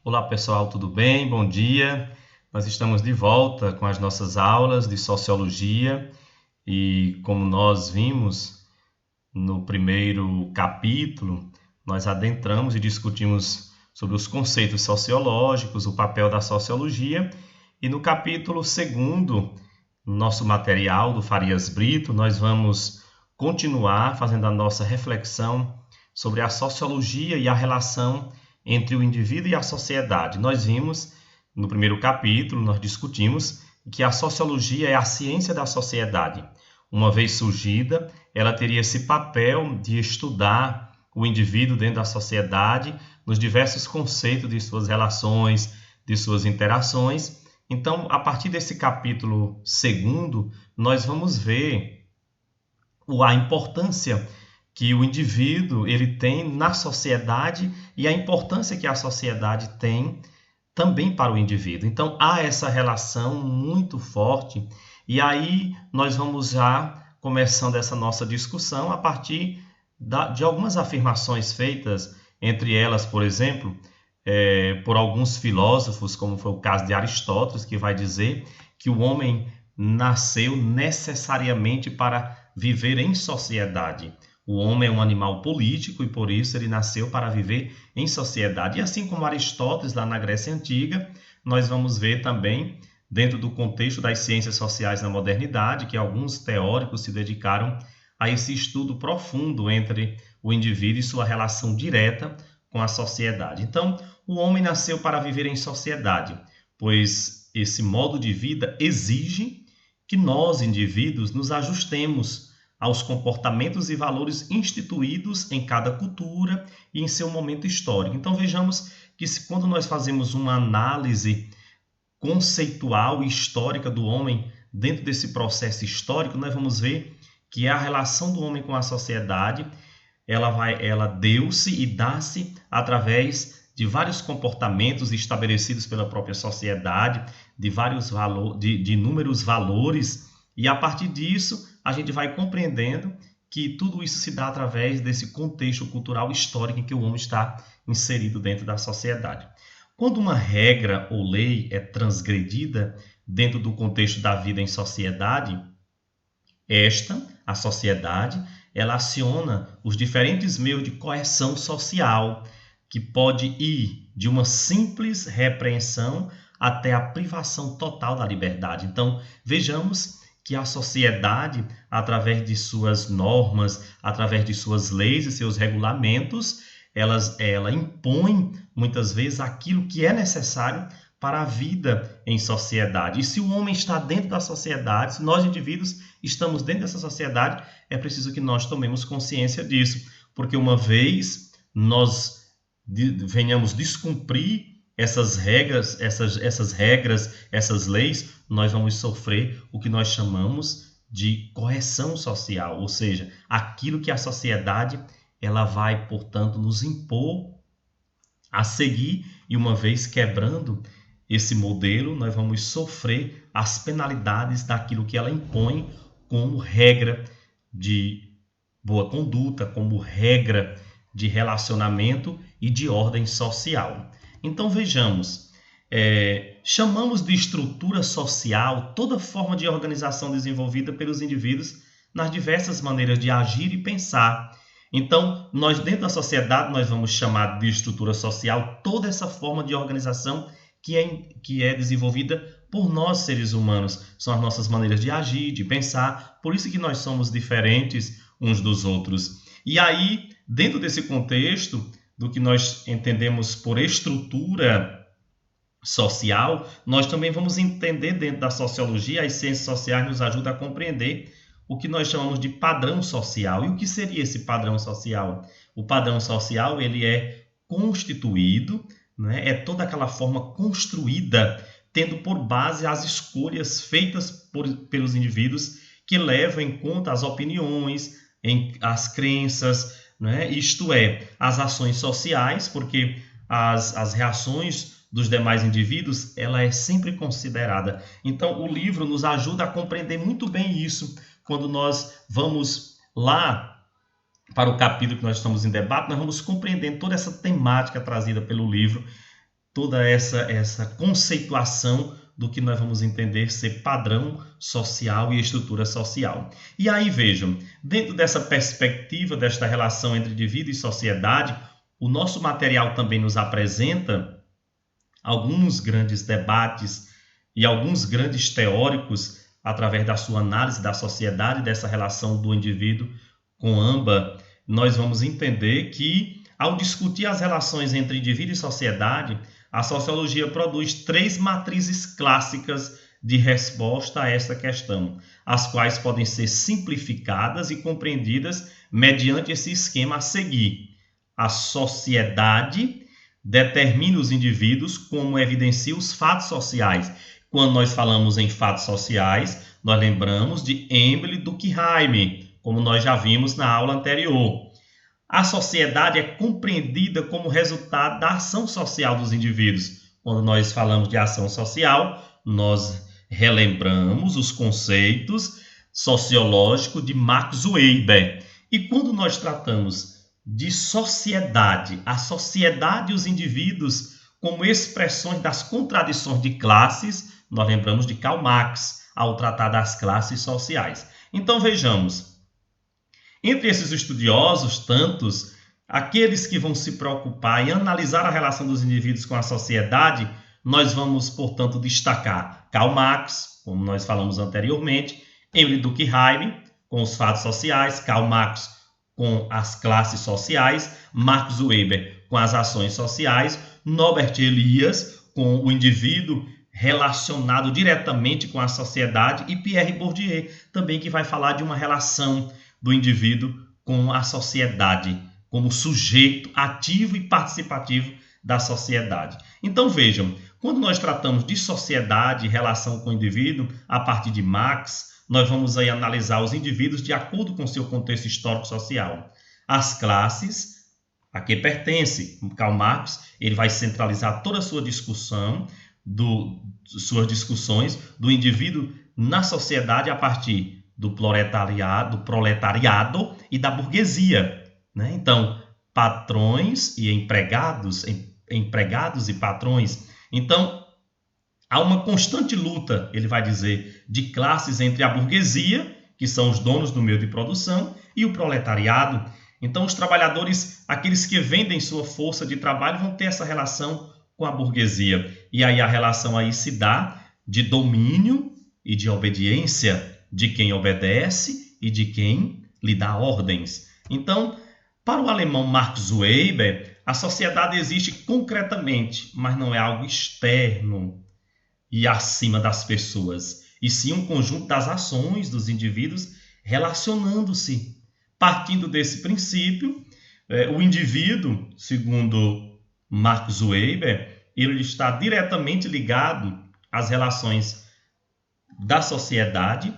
Olá pessoal, tudo bem? Bom dia. Nós estamos de volta com as nossas aulas de sociologia e, como nós vimos no primeiro capítulo, nós adentramos e discutimos sobre os conceitos sociológicos, o papel da sociologia, e no capítulo segundo, nosso material do Farias Brito, nós vamos continuar fazendo a nossa reflexão sobre a sociologia e a relação entre o indivíduo e a sociedade. Nós vimos no primeiro capítulo, nós discutimos que a sociologia é a ciência da sociedade. Uma vez surgida, ela teria esse papel de estudar o indivíduo dentro da sociedade, nos diversos conceitos de suas relações, de suas interações. Então, a partir desse capítulo segundo, nós vamos ver a importância que o indivíduo ele tem na sociedade e a importância que a sociedade tem também para o indivíduo. Então, há essa relação muito forte e aí nós vamos já começando essa nossa discussão a partir de algumas afirmações feitas, entre elas, por exemplo, por alguns filósofos, como foi o caso de Aristóteles, que vai dizer que o homem nasceu necessariamente para viver em sociedade. O homem é um animal político e por isso ele nasceu para viver em sociedade. E assim como Aristóteles, lá na Grécia Antiga, nós vamos ver também, dentro do contexto das ciências sociais na modernidade, que alguns teóricos se dedicaram a esse estudo profundo entre o indivíduo e sua relação direta com a sociedade. Então, o homem nasceu para viver em sociedade, pois esse modo de vida exige que nós, indivíduos, nos ajustemos aos comportamentos e valores instituídos em cada cultura e em seu momento histórico. Então vejamos que quando nós fazemos uma análise conceitual e histórica do homem dentro desse processo histórico, nós vamos ver que a relação do homem com a sociedade, ela deu-se e dá-se através de vários comportamentos estabelecidos pela própria sociedade, de inúmeros valores, e a partir disso a gente vai compreendendo que tudo isso se dá através desse contexto cultural histórico em que o homem está inserido dentro da sociedade. Quando uma regra ou lei é transgredida dentro do contexto da vida em sociedade, a sociedade, ela aciona os diferentes meios de coerção social, que pode ir de uma simples repreensão até a privação total da liberdade. Então, vejamos que a sociedade, através de suas normas, através de suas leis e seus regulamentos, ela impõe muitas vezes aquilo que é necessário para a vida em sociedade. E se o homem está dentro da sociedade, se nós indivíduos estamos dentro dessa sociedade, é preciso que nós tomemos consciência disso, porque uma vez nós venhamos descumprir essas regras, essas leis, nós vamos sofrer o que nós chamamos de correção social, ou seja, aquilo que a sociedade ela vai, portanto, nos impor a seguir, e uma vez quebrando esse modelo, nós vamos sofrer as penalidades daquilo que ela impõe como regra de boa conduta, como regra de relacionamento e de ordem social. Então vejamos, chamamos de estrutura social toda forma de organização desenvolvida pelos indivíduos nas diversas maneiras de agir e pensar. Então, nós dentro da sociedade, nós vamos chamar de estrutura social toda essa forma de organização que é desenvolvida por nós, seres humanos. São as nossas maneiras de agir, de pensar, por isso que nós somos diferentes uns dos outros. E aí, dentro desse contexto, do que nós entendemos por estrutura social, nós também vamos entender dentro da sociologia, as ciências sociais nos ajudam a compreender o que nós chamamos de padrão social. E o que seria esse padrão social? O padrão social ele é constituído, né? É toda aquela forma construída, tendo por base as escolhas feitas pelos indivíduos que levam em conta as opiniões, as crenças, né? Isto é, as ações sociais, porque as reações dos demais indivíduos, ela é sempre considerada. Então, o livro nos ajuda a compreender muito bem isso. Quando nós vamos lá para o capítulo que nós estamos em debate, nós vamos compreendendo toda essa temática trazida pelo livro, toda essa conceituação do que nós vamos entender ser padrão social e estrutura social. E aí vejam, dentro dessa perspectiva, desta relação entre indivíduo e sociedade, o nosso material também nos apresenta alguns grandes debates e alguns grandes teóricos através da sua análise da sociedade, dessa relação do indivíduo com ambas. Nós vamos entender que, ao discutir as relações entre indivíduo e sociedade, a sociologia produz 3 matrizes clássicas de resposta a essa questão, as quais podem ser simplificadas e compreendidas mediante esse esquema a seguir. A sociedade determina os indivíduos como evidencia os fatos sociais. Quando nós falamos em fatos sociais, nós lembramos de Emile Durkheim, como nós já vimos na aula anterior. A sociedade é compreendida como resultado da ação social dos indivíduos. Quando nós falamos de ação social, nós relembramos os conceitos sociológicos de Max Weber. E quando nós tratamos de sociedade, a sociedade e os indivíduos como expressões das contradições de classes, nós lembramos de Karl Marx ao tratar das classes sociais. Então vejamos, entre esses estudiosos, tantos, aqueles que vão se preocupar em analisar a relação dos indivíduos com a sociedade, nós vamos, portanto, destacar Karl Marx, como nós falamos anteriormente, Emile Durkheim, com os fatos sociais, Karl Marx com as classes sociais, Max Weber com as ações sociais, Norbert Elias com o indivíduo relacionado diretamente com a sociedade e Pierre Bourdieu também, que vai falar de uma relação do indivíduo com a sociedade, como sujeito ativo e participativo da sociedade. Então vejam, quando nós tratamos de sociedade e relação com o indivíduo, a partir de Marx, nós vamos aí analisar os indivíduos de acordo com seu contexto histórico-social. As classes a que pertence Karl Marx, ele vai centralizar toda a sua discussão, suas discussões do indivíduo na sociedade a partir do proletariado e da burguesia, né? Então, patrões e empregados e patrões. Então, há uma constante luta, ele vai dizer, de classes entre a burguesia, que são os donos do meio de produção, e o proletariado. Então, os trabalhadores, aqueles que vendem sua força de trabalho, vão ter essa relação com a burguesia. E aí a relação aí se dá de domínio e de obediência, de quem obedece e de quem lhe dá ordens. Então, para o alemão Max Weber, a sociedade existe concretamente, mas não é algo externo e acima das pessoas, e sim um conjunto das ações dos indivíduos relacionando-se. Partindo desse princípio, o indivíduo, segundo Max Weber, ele está diretamente ligado às relações da sociedade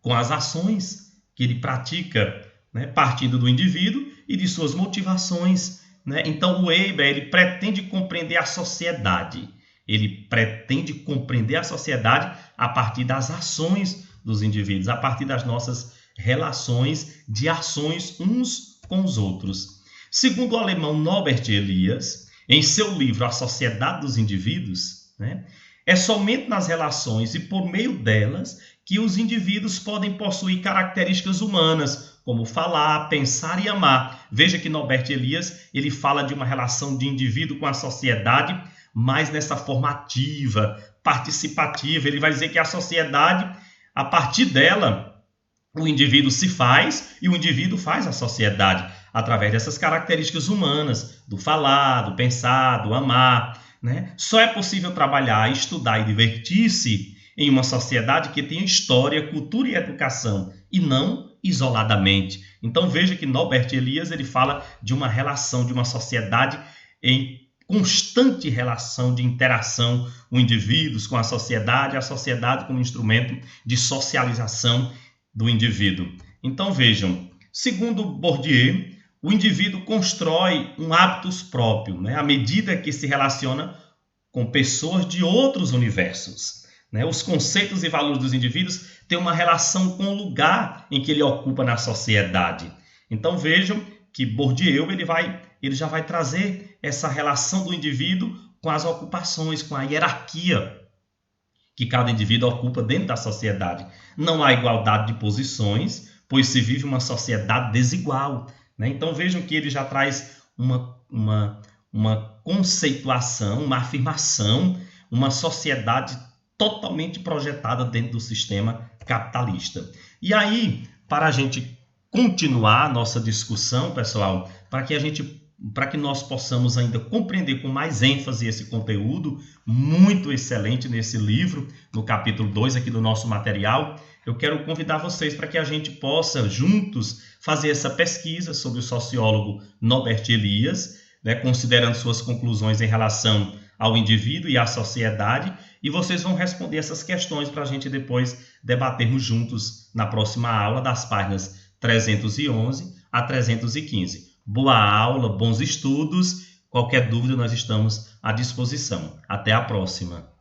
com as ações que ele pratica, né, partindo do indivíduo e de suas motivações, né? Então, o Weber ele pretende compreender a sociedade. Ele pretende compreender a sociedade a partir das ações dos indivíduos, a partir das nossas relações de ações uns com os outros. Segundo o alemão Norbert Elias, em seu livro A Sociedade dos Indivíduos, né, é somente nas relações e por meio delas que os indivíduos podem possuir características humanas, como falar, pensar e amar. Veja que Norbert Elias ele fala de uma relação de indivíduo com a sociedade, mas nessa forma ativa, participativa. Ele vai dizer que a sociedade, a partir dela, o indivíduo se faz e o indivíduo faz a sociedade, através dessas características humanas, do falar, do pensar, do amar, né? Só é possível trabalhar, estudar e divertir-se em uma sociedade que tenha história, cultura e educação, e não isoladamente. Então veja que Norbert Elias ele fala de uma relação, de uma sociedade em constante relação de interação, os indivíduos com a sociedade como instrumento de socialização do indivíduo. Então vejam, segundo Bourdieu, o indivíduo constrói um hábitos próprio, né, à medida que se relaciona com pessoas de outros universos. Né? Os conceitos e valores dos indivíduos têm uma relação com o lugar em que ele ocupa na sociedade. Então vejam que Bourdieu ele já vai trazer essa relação do indivíduo com as ocupações, com a hierarquia que cada indivíduo ocupa dentro da sociedade. Não há igualdade de posições, pois se vive uma sociedade desigual, né? Então vejam que ele já traz uma conceituação, uma afirmação, uma sociedade totalmente projetada dentro do sistema capitalista. E aí, para a gente continuar a nossa discussão, pessoal, para que nós possamos ainda compreender com mais ênfase esse conteúdo muito excelente nesse livro, no capítulo 2 aqui do nosso material, eu quero convidar vocês para que a gente possa juntos fazer essa pesquisa sobre o sociólogo Norbert Elias, né, considerando suas conclusões em relação ao indivíduo e à sociedade, e vocês vão responder essas questões para a gente depois debatermos juntos na próxima aula, das páginas 311 a 315. Boa aula, bons estudos. Qualquer dúvida, nós estamos à disposição. Até a próxima.